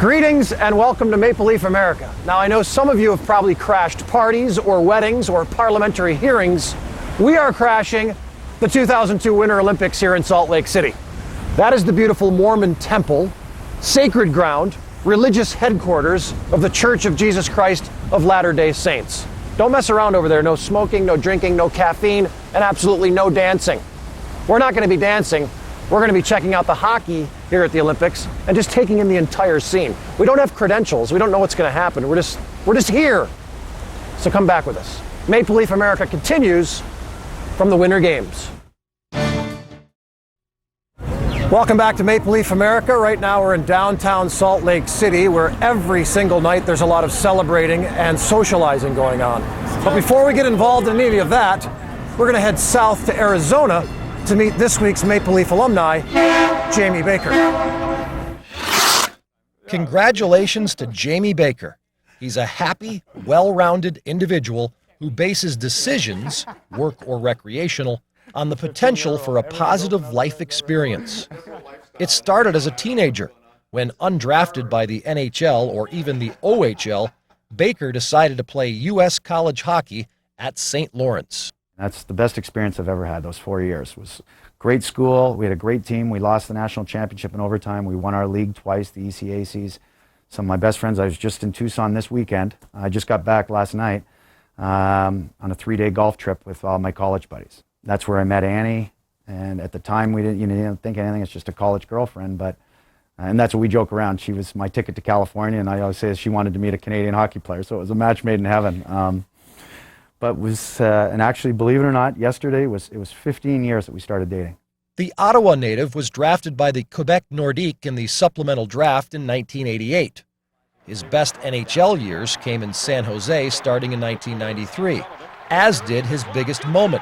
Greetings and welcome to Maple Leaf America. Now, I know some of you have probably crashed parties or weddings or parliamentary hearings. We are crashing the 2002 Winter Olympics here in Salt Lake City. That is the beautiful Mormon temple, sacred ground, religious headquarters of the Church of Jesus Christ of Latter-day Saints. Don't mess around over there. No smoking, no drinking, no caffeine, and absolutely no dancing. We're not going to be dancing. We're going to be checking out the hockey here at the Olympics and just taking in the entire scene. We don't have credentials. We don't know what's going to happen. We're just here. So come back with us. Maple Leaf America continues from the Winter Games. Welcome back to Maple Leaf America. Right now we're in downtown Salt Lake City, where every single night there's a lot of celebrating and socializing going on. But before we get involved in any of that, we're going to head south to Arizona to meet this week's Maple Leaf alumni, Jamie Baker. Congratulations to Jamie Baker. He's a happy, well-rounded individual who bases decisions, work or recreational, on the potential for a positive life experience. It started as a teenager when, undrafted by the NHL or even the OHL, Baker decided to play U.S. college hockey at St. Lawrence. That's the best experience I've ever had. Those 4 years. It was great school. We had a great team. We lost the national championship in overtime. We won our league twice, the ECACs. Some of my best friends, I was just in Tucson this weekend. I just got back last night on a 3-day golf trip with all my college buddies. That's where I met Annie. And at the time, we didn't think anything. It's just a college girlfriend. And that's what we joke around. She was my ticket to California, and I always say she wanted to meet a Canadian hockey player. So it was a match made in heaven. But and actually, believe it or not, yesterday it was 15 years that we started dating. The Ottawa native was drafted by the Quebec Nordique in the supplemental draft in 1988. His best NHL years came in San Jose starting in 1993, as did his biggest moment.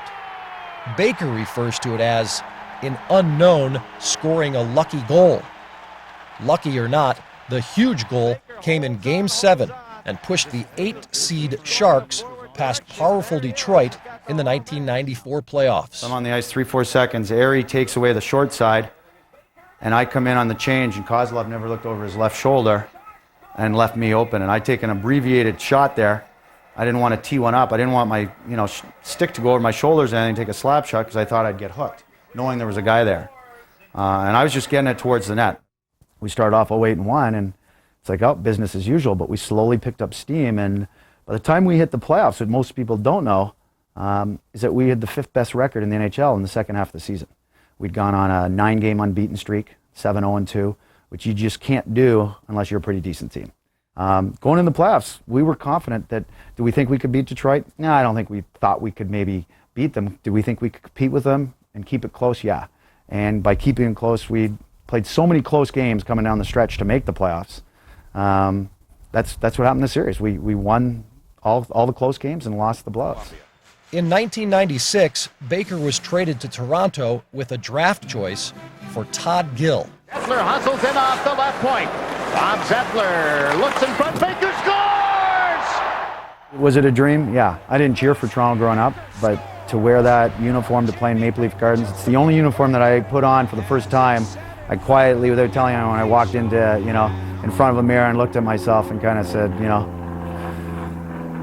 Baker refers to it as an unknown scoring a lucky goal. Lucky or not, the huge goal came in Game 7 and pushed the 8-seed Sharks past powerful Detroit in the 1994 playoffs. I'm on the ice 3-4 seconds. Ari takes away the short side, and I come in on the change, and Kozlov never looked over his left shoulder and left me open. And I take an abbreviated shot there. I didn't want to tee one up. I didn't want my stick to go over my shoulders and take a slap shot because I thought I'd get hooked, knowing there was a guy there. And I was just getting it towards the net. We started off 0-8-1, and it's like, oh, business as usual, but we slowly picked up steam. And by the time we hit the playoffs, what most people don't know is that we had the 5th best record in the NHL in the second half of the season. We'd gone on a 9-game unbeaten streak, 7-0-2, which you just can't do unless you're a pretty decent team. Going in the playoffs, we were confident that, do we think we could beat Detroit? No, I don't think we thought we could maybe beat them. Do we think we could compete with them and keep it close? Yeah. And by keeping it close, we played so many close games coming down the stretch to make the playoffs. That's what happened in the series. We won all the close games and lost the blowouts. In 1996, Baker was traded to Toronto with a draft choice for Todd Gill. Zettler hustles in off the left point. Bob Zettler looks in front. Baker scores! Was it a dream? Yeah. I didn't cheer for Toronto growing up, but to wear that uniform to play in Maple Leaf Gardens, it's the only uniform that I put on for the first time. I quietly, without telling anyone, I walked into, in front of a mirror and looked at myself and kind of said,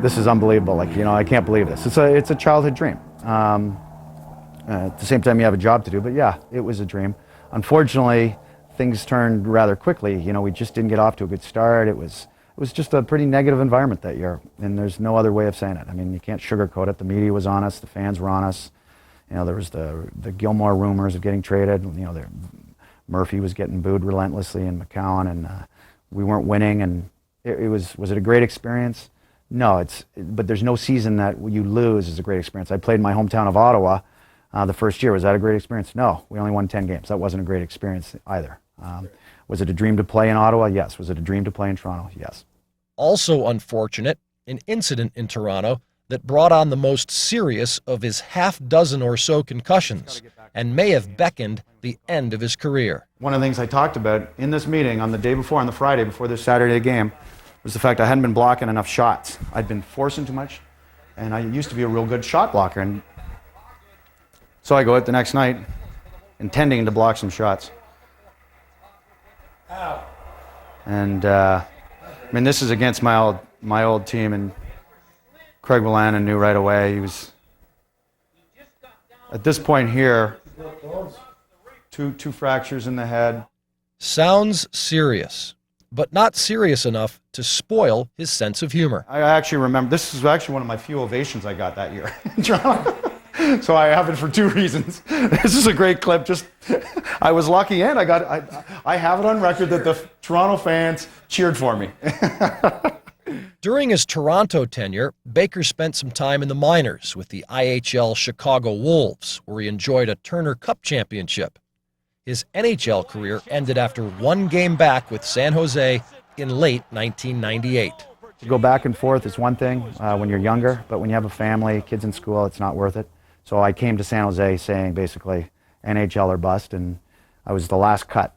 this is unbelievable. I can't believe this. It's a childhood dream. At the same time, you have a job to do, but yeah, it was a dream. Unfortunately, things turned rather quickly. We just didn't get off to a good start. It was just a pretty negative environment that year, and there's no other way of saying it. I mean, you can't sugarcoat it. The media was on us. The fans were on us. There was the Gilmore rumors of getting traded. Murphy was getting booed relentlessly in McCown, and we weren't winning. And was it a great experience? No, but there's no season that you lose is a great experience. I played in my hometown of Ottawa the first year. Was that a great experience? No, we only won 10 games. That wasn't a great experience either. Was it a dream to play in Ottawa? Yes. Was it a dream to play in Toronto? Yes. Also unfortunate, an incident in Toronto that brought on the most serious of his half-dozen or so concussions and may have beckoned the end of his career. One of the things I talked about in this meeting on the day before, on the Friday before this Saturday game, was the fact I hadn't been blocking enough shots. I'd been forcing too much, and I used to be a real good shot blocker. And so I go out the next night intending to block some shots. And this is against my old team, and Craig Willannon knew right away. He was, at this point here, two fractures in the head. Sounds serious, but not serious enough to spoil his sense of humor. I actually remember, this is actually one of my few ovations I got that year in Toronto. So I have it for 2 reasons. This is a great clip. I was lucky, and I have it on record that the Toronto fans cheered for me. During his Toronto tenure, Baker spent some time in the minors with the IHL Chicago Wolves, where he enjoyed a Turner Cup championship. His NHL career ended after 1 game back with San Jose in late 1998. To go back and forth is one thing when you're younger, but when you have a family, kids in school, it's not worth it. So I came to San Jose saying basically NHL or bust, and I was the last cut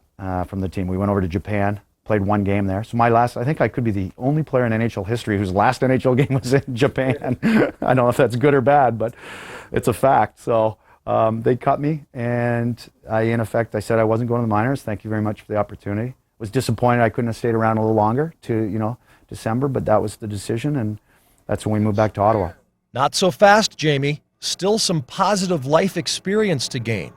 from the team. We went over to Japan, played 1 game there. So I think I could be the only player in NHL history whose last NHL game was in Japan. I don't know if that's good or bad, but it's a fact. So they cut me, and in effect, I said I wasn't going to the minors. Thank you very much for the opportunity. Was disappointed I couldn't have stayed around a little longer to, December, but that was the decision, and that's when we moved back to Ottawa. Not so fast, Jamie. Still some positive life experience to gain,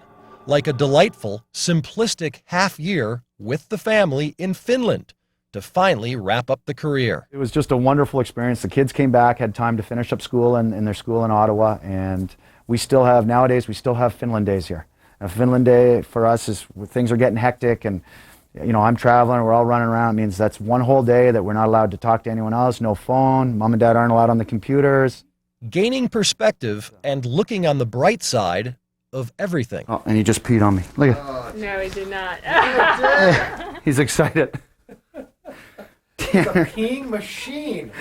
like a delightful, simplistic half-year with the family in Finland to finally wrap up the career. It was just a wonderful experience. The kids came back, had time to finish up school in their school in Ottawa, and nowadays we still have Finland days here. A Finland day for us is when things are getting hectic, and I'm traveling, we're all running around. It means that's 1 whole day that we're not allowed to talk to anyone else, no phone, mom and dad aren't allowed on the computers. Gaining perspective and looking on the bright side of everything. Oh, and he just peed on me. Look at No, he did not. He's excited. It's a peeing machine.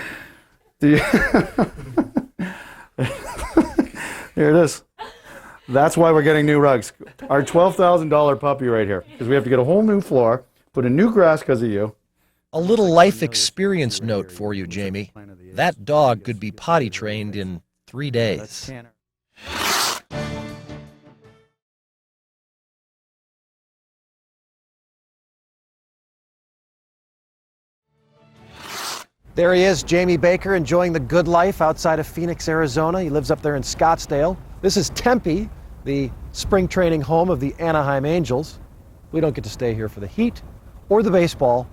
Here it is. That's why we're getting new rugs. Our $12,000 puppy right here, because we have to get a whole new floor, put in new grass because of you. A little life experience note for you, Jamie. That dog could be potty trained in 3 days. There he is, Jamie Baker, enjoying the good life outside of Phoenix, Arizona. He lives up there in Scottsdale. This is Tempe, the spring training home of the Anaheim Angels. We don't get to stay here for the heat or the baseball.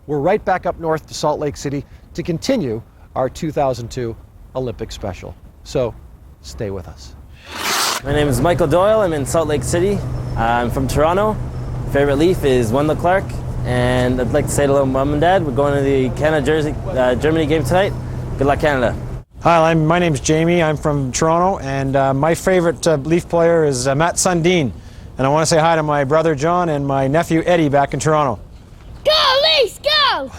We're right back up north to Salt Lake City to continue our 2002 Olympic special. So stay with us. My name is Michael Doyle. I'm in Salt Lake City. I'm from Toronto. Favorite Leaf is Wendell Clark. And I'd like to say hello, Mom and Dad. We're going to the Canada-Germany game tonight. Good luck, Canada. Hi, my name's Jamie. I'm from Toronto, and my favorite Leaf player is Matt Sundin. And I want to say hi to my brother John and my nephew Eddie back in Toronto. Go, Leafs, go!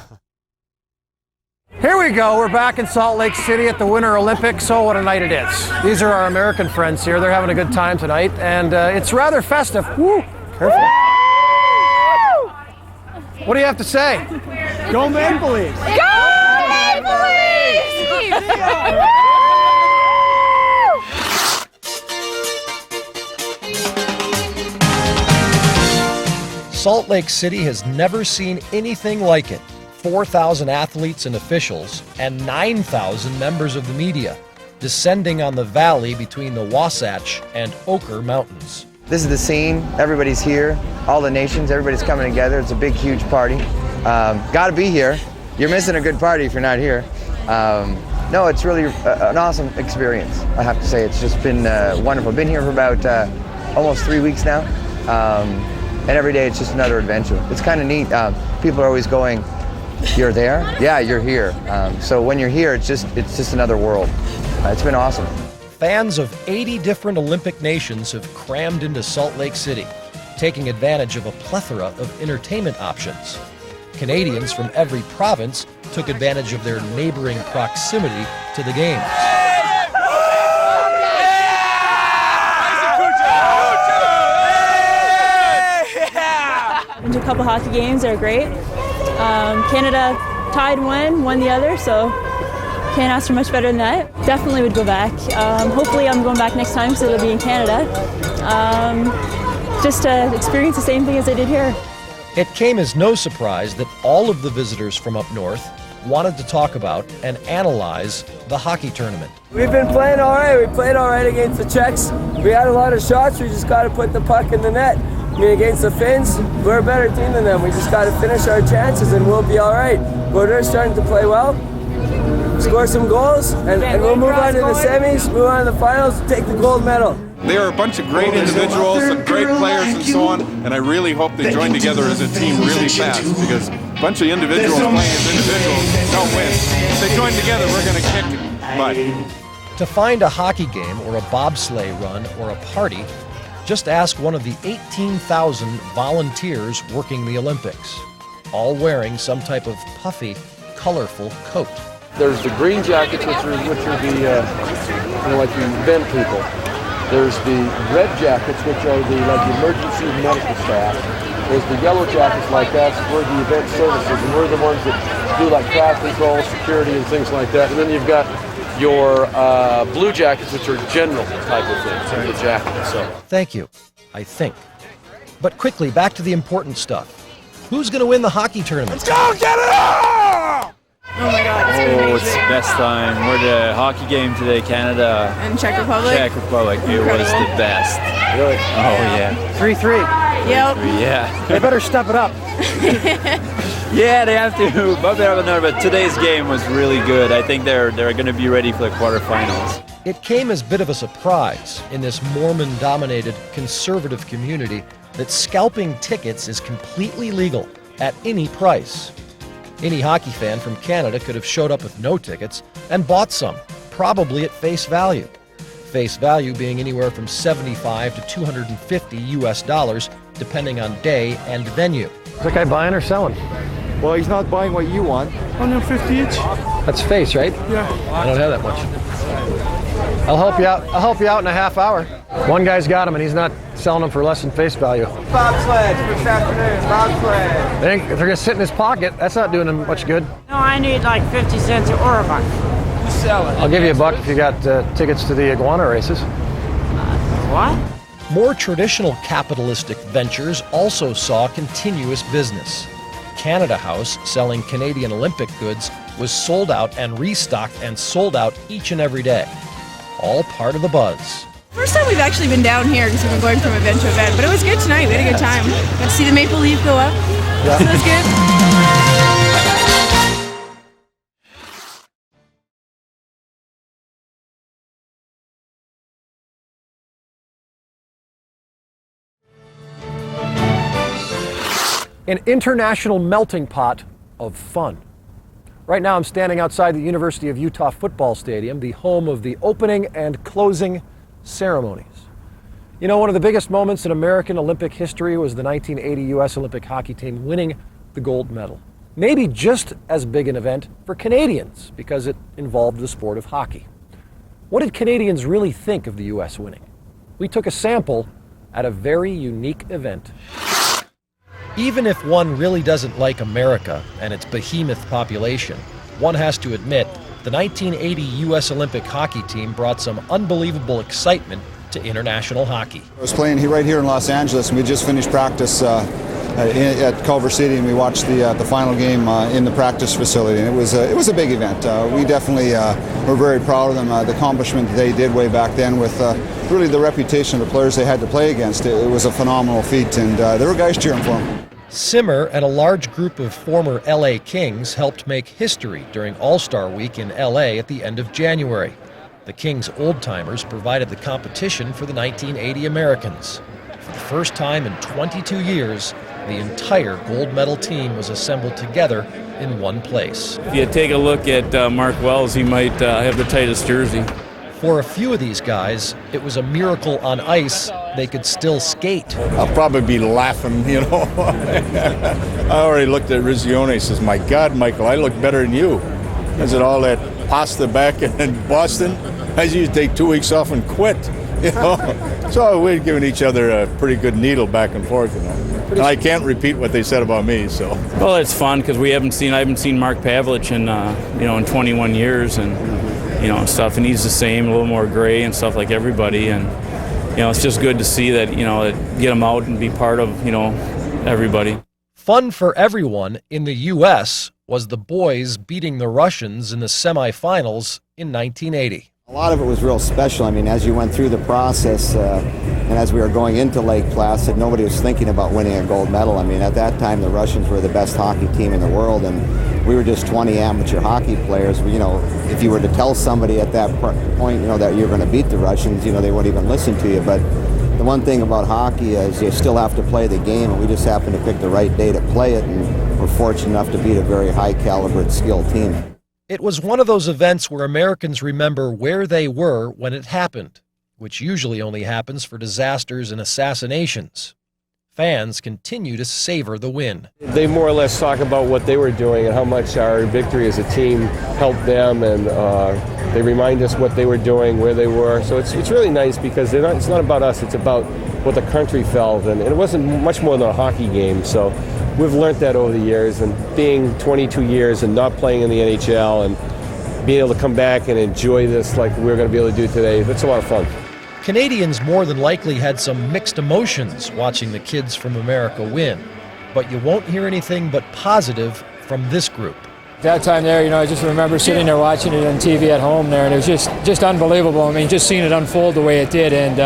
Here we go. We're back in Salt Lake City at the Winter Olympics. Oh, what a night it is. These are our American friends here. They're having a good time tonight, and it's rather festive. Woo! Careful. What do you have to say? Go Maple Leafs! Go, Maple Leafs! Salt Lake City has never seen anything like it. 4,000 athletes and officials and 9,000 members of the media descending on the valley between the Wasatch and Oquirrh Mountains. This is the scene. Everybody's here. All the nations, everybody's coming together. It's a big, huge party. Got to be here. You're missing a good party if you're not here. No, it's really an awesome experience. I have to say, it's just been wonderful. Been here for about almost 3 weeks now, and every day it's just another adventure. It's kind of neat. People are always going, "You're there? Yeah, you're here." So when you're here, it's just another world. It's been awesome. Fans of 80 different Olympic nations have crammed into Salt Lake City, taking advantage of a plethora of entertainment options. Canadians from every province took advantage of their neighboring proximity to the games. Been to a couple hockey games, they're great. Canada tied one, won the other, so can't ask for much better than that. Definitely would go back. Hopefully I'm going back next time because it'll be in Canada. Just to experience the same thing as I did here. It came as no surprise that all of the visitors from up north wanted to talk about and analyze the hockey tournament. We've been playing all right. We played all right against the Czechs. We had a lot of shots. We just got to put the puck in the net. I mean, against the Finns, we're a better team than them. We just got to finish our chances and we'll be all right. But they're starting to play well, score some goals, and we'll move on to the semis, move on to the finals, take the gold medal. They are a bunch of great individuals and great players and so on, and I really hope they join together as a team really fast, because a bunch of individuals playing as individuals don't win. If they join together, we're going to kick butt. To find a hockey game or a bobsleigh run or a party, just ask one of the 18,000 volunteers working the Olympics, all wearing some type of puffy, colorful coat. There's the green jackets, which are the like the event people. There's the red jackets, which are the emergency medical staff. There's the yellow jackets like us, we're the event services, and we're the ones that do like crowd control, security, and things like that. And then you've got your blue jackets, which are general type of things in the jacket. So. Thank you, I think. But quickly, back to the important stuff. Who's going to win the hockey tournament? Let's go, get it up! Oh my God, it's been amazing. It's the best time. We're the hockey game today, Canada. And Czech Republic? Czech Republic. It was the best. Really? Oh, yeah. 3-3. Yep. Yeah. They better step it up. Yeah, they have to. But today's game was really good. I think they're going to be ready for the quarterfinals. It came as a bit of a surprise in this Mormon-dominated conservative community that scalping tickets is completely legal at any price. Any hockey fan from Canada could have showed up with no tickets and bought some, probably at face value. Face value being anywhere from $75 to $250 US, depending on day and venue. Is that guy buying or selling? Well, he's not buying what you want. 150 each. That's face, right? Yeah. I don't have that much. I'll help you out. I'll help you out in a half hour. One guy's got them, and he's not selling them for less than face value. Bobsled this afternoon, bobsled. They think if they're gonna sit in his pocket, that's not doing him much good. No, I need like 50 cents or a buck. Sell it. I'll give you $1 if you got tickets to the iguana races. What? More traditional capitalistic ventures also saw continuous business. Canada House, selling Canadian Olympic goods, was sold out and restocked and sold out each and every day. All part of the buzz. First time we've actually been down here because we've been going from event to event, but it was good tonight. We had a good time. Got to see the maple leaf go up. Yeah. So it was good. An international melting pot of fun. Right now I'm standing outside the University of Utah football stadium, the home of the opening and closing ceremonies. You know, one of the biggest moments in American Olympic history was the 1980 U.S. Olympic hockey team winning the gold medal. Maybe just as big an event for Canadians because it involved the sport of hockey. What did Canadians really think of the U.S. winning? We took a sample at a very unique event. Even if one really doesn't like America and its behemoth population, one has to admit the 1980 U.S. Olympic hockey team brought some unbelievable excitement to international hockey. I was playing right here in Los Angeles, and we just finished practice at Culver City, and we watched the final game in the practice facility, and it was a big event. We definitely were very proud of them. The accomplishment that they did way back then with really the reputation of the players they had to play against. It was a phenomenal feat, and there were guys cheering for them. Simmer and a large group of former LA Kings helped make history during All-Star Week in LA at the end of January. The Kings old-timers provided the competition for the 1980 Americans. For the first time in 22 years, the entire gold medal team was assembled together in one place. If you take a look at Mark Wells, he might have the tightest jersey. For a few of these guys, it was a miracle on ice they could still skate. I'll probably be laughing, you know. I already looked at Rizzione and says, my God, Michael, I look better than you. I said, all that pasta back in Boston, I used to take 2 weeks off and quit, you know. So we're giving each other a pretty good needle back and forth, you know. And I can't repeat what they said about me, so. Well, it's fun because I haven't seen Mark Pavlich in 21 years and stuff, and he's the same, a little more gray and stuff like everybody, and it's just good to see that, get him out and be part of, everybody. Fun for everyone in the U.S. was the boys beating the Russians in the semifinals in 1980. A lot of it was real special. I mean, as you went through the process and as we were going into Lake Placid, nobody was thinking about winning a gold medal. I mean, at that time, the Russians were the best hockey team in the world, and we were just 20 amateur hockey players. You know, if you were to tell somebody at that point, you know, that you're going to beat the Russians, you know, they wouldn't even listen to you. But the one thing about hockey is you still have to play the game, and we just happened to pick the right day to play it, and we're fortunate enough to beat a very high-caliber, skilled team. It was one of those events where Americans remember where they were when it happened, which usually only happens for disasters and assassinations. Fans continue to savor the win. They more or less talk about what they were doing and how much our victory as a team helped them, and they remind us what they were doing, where they were. So it's really nice because it's not about us, it's about what the country felt, and it wasn't much more than a hockey game. So we've learned that over the years, and being 22 years and not playing in the NHL and being able to come back and enjoy this like we're going to be able to do today, it's a lot of fun. Canadians more than likely had some mixed emotions watching the kids from America win, but you won't hear anything but positive from this group. That time there, you know, I just remember sitting there watching it on TV at home there, and it was just unbelievable. I mean, just seeing it unfold the way it did, and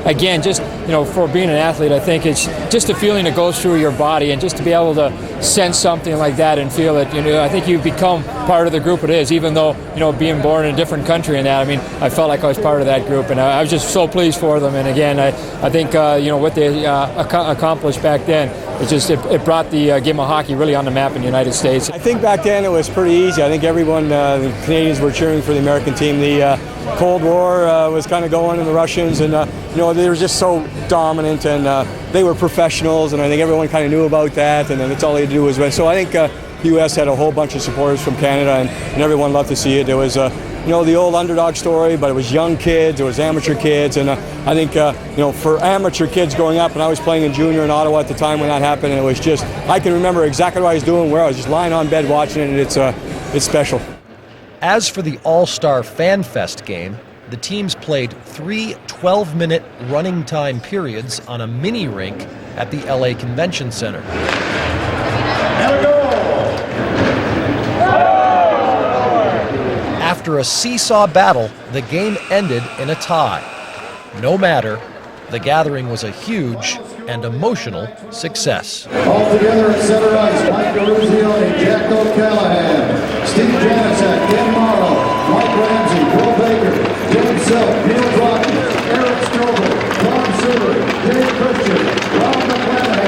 again, just, you know, for being an athlete, I think it's just a feeling that goes through your body, and just to be able to sense something like that and feel it, you know, I think you become part of the group it is, even though, you know, being born in a different country and that, I mean, I felt like I was part of that group, and I was just so pleased for them. And again, I think, you know, what they accomplished back then, it brought the game of hockey really on the map in the United States. I think back then it was pretty easy. I think everyone, the Canadians were cheering for the American team. The Cold War was kind of going, and the Russians, and you know, they were just so dominant, and they were professionals, and I think everyone kind of knew about that, and then that's all they had to do was win. So I think the U.S. had a whole bunch of supporters from Canada, and everyone loved to see it. There was you know, the old underdog story, but it was young kids, it was amateur kids, and I think, you know, for amateur kids growing up, and I was playing in junior in Ottawa at the time when that happened, and it was just, I can remember exactly what I was doing, where I was just lying on bed watching it, and it's special. As for the All-Star Fan Fest game, the teams played 3 12-minute running time periods on a mini rink at the LA Convention Center. After a seesaw battle, the game ended in a tie. No matter, the gathering was a huge and emotional success. All together at center ice, Mike Ruzioni, Jack O'Callahan, Steve Janacek, Ken Morrow, Mike Ramsey, Bill Baker, Jim Silk, Neil Brockman, Eric Strobel, Tom Silver, Dave Christian, Rob McClanahan.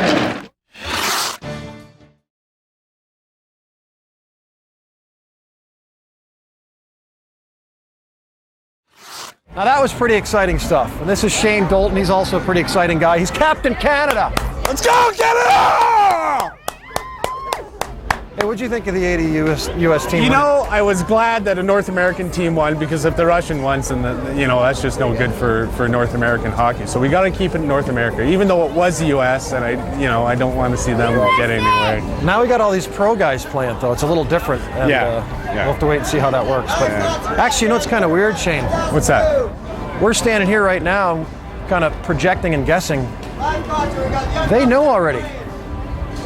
Now that was pretty exciting stuff. And this is Shane Dolton. He's also a pretty exciting guy. He's Captain Canada. Let's go, Canada! Hey, what'd you think of the 80 U.S. team? You know, I was glad that a North American team won, because if the Russian won, then, you know, that's just no good for North American hockey. So we got to keep it in North America, even though it was the U.S. and I don't want to see them get anywhere. Now we got all these pro guys playing, though. It's a little different. And, we'll have to wait and see how that works. But actually, you know what's kind of weird, Shane? What's that? We're standing here right now, kind of projecting and guessing. They know already.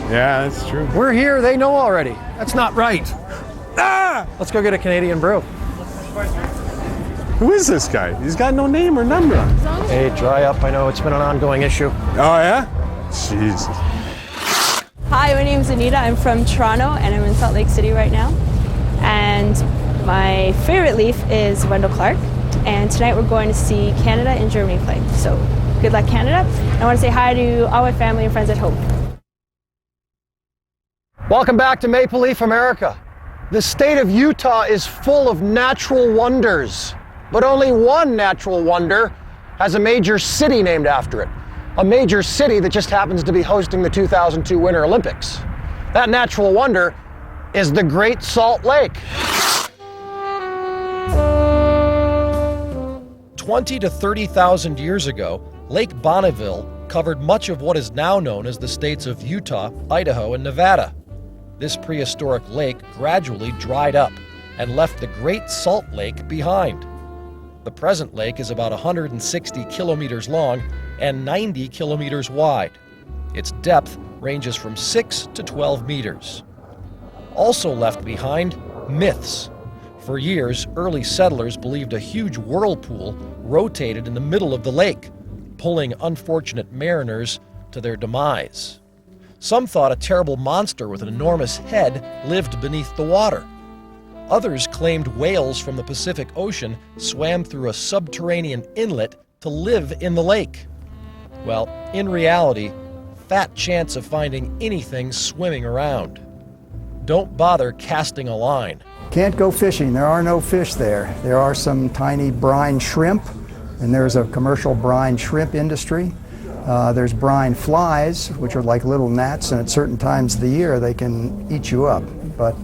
Yeah, that's true. We're here, they know already. That's not right. Ah! Let's go get a Canadian brew. Who is this guy? He's got no name or number. Hey, dry up. I know it's been an ongoing issue. Oh, yeah? Jesus. Hi, my name's Anita. I'm from Toronto, and I'm in Salt Lake City right now. And my favorite Leaf is Wendell Clark. And tonight we're going to see Canada and Germany play. So good luck, Canada. I want to say hi to all my family and friends at home. Welcome back to Maple Leaf America. The state of Utah is full of natural wonders, but only one natural wonder has a major city named after it. A major city that just happens to be hosting the 2002 Winter Olympics. That natural wonder is the Great Salt Lake. 20 to 30,000 years ago, Lake Bonneville covered much of what is now known as the states of Utah, Idaho, and Nevada. This prehistoric lake gradually dried up and left the Great Salt Lake behind. The present lake is about 160 kilometers long and 90 kilometers wide. Its depth ranges from 6 to 12 meters. Also left behind, myths. For years, early settlers believed a huge whirlpool rotated in the middle of the lake, pulling unfortunate mariners to their demise. Some thought a terrible monster with an enormous head lived beneath the water. Others claimed whales from the Pacific Ocean swam through a subterranean inlet to live in the lake. Well, in reality, fat chance of finding anything swimming around. Don't bother casting a line. Can't go fishing. There are no fish there. There are some tiny brine shrimp, and there's a commercial brine shrimp industry. There's brine flies, which are like little gnats, and at certain times of the year they can eat you up. But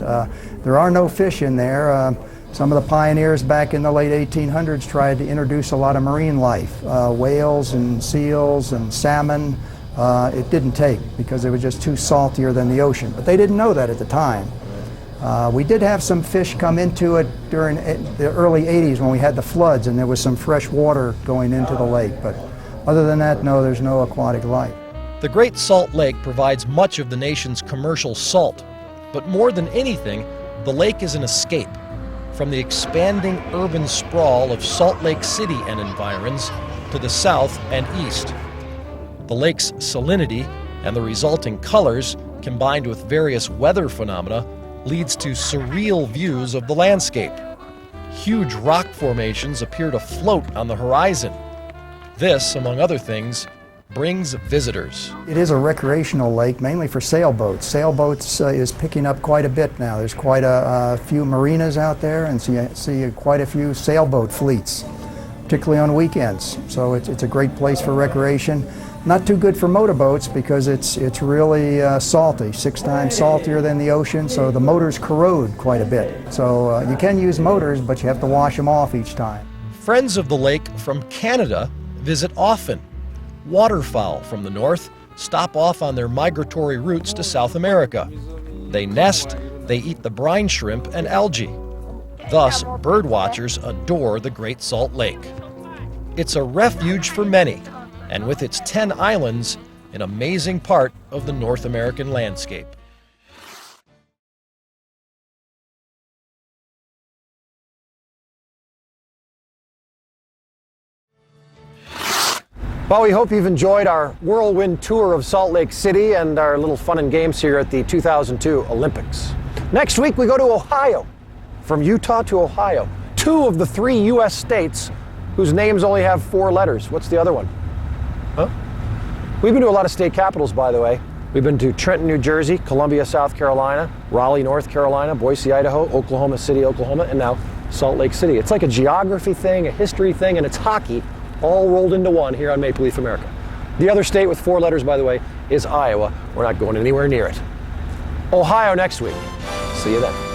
there are no fish in there. Some of the pioneers back in the late 1800s tried to introduce a lot of marine life, whales and seals and salmon. It didn't take because it was just too saltier than the ocean. But they didn't know that at the time. We did have some fish come into it during the early 80s when we had the floods and there was some fresh water going into the lake. But other than that, no, there's no aquatic life. The Great Salt Lake provides much of the nation's commercial salt. But more than anything, the lake is an escape from the expanding urban sprawl of Salt Lake City and environs to the south and east. The lake's salinity and the resulting colors, combined with various weather phenomena, leads to surreal views of the landscape. Huge rock formations appear to float on the horizon. This, among other things, brings visitors. It is a recreational lake, mainly for sailboats. Sailboats is picking up quite a bit now. There's quite a few marinas out there, and see quite a few sailboat fleets, particularly on weekends. So it's a great place for recreation. Not too good for motorboats because it's really salty, 6 times saltier than the ocean, so the motors corrode quite a bit. So you can use motors, but you have to wash them off each time. Friends of the lake from Canada visit often. Waterfowl from the north stop off on their migratory routes to South America. They nest, they eat the brine shrimp and algae. Thus, birdwatchers adore the Great Salt Lake. It's a refuge for many, and with its 10 islands, an amazing part of the North American landscape. Well, we hope you've enjoyed our whirlwind tour of Salt Lake City and our little fun and games here at the 2002 Olympics. Next week, we go to Ohio. From Utah to Ohio. 2 of the 3 U.S. states whose names only have 4 letters. What's the other one? Huh? We've been to a lot of state capitals, by the way. We've been to Trenton, New Jersey, Columbia, South Carolina, Raleigh, North Carolina, Boise, Idaho, Oklahoma City, Oklahoma, and now Salt Lake City. It's like a geography thing, a history thing, and it's hockey all rolled into one here on Maple Leaf America. The other state with 4 letters, by the way, is Iowa. We're not going anywhere near it. Ohio next week. See you then.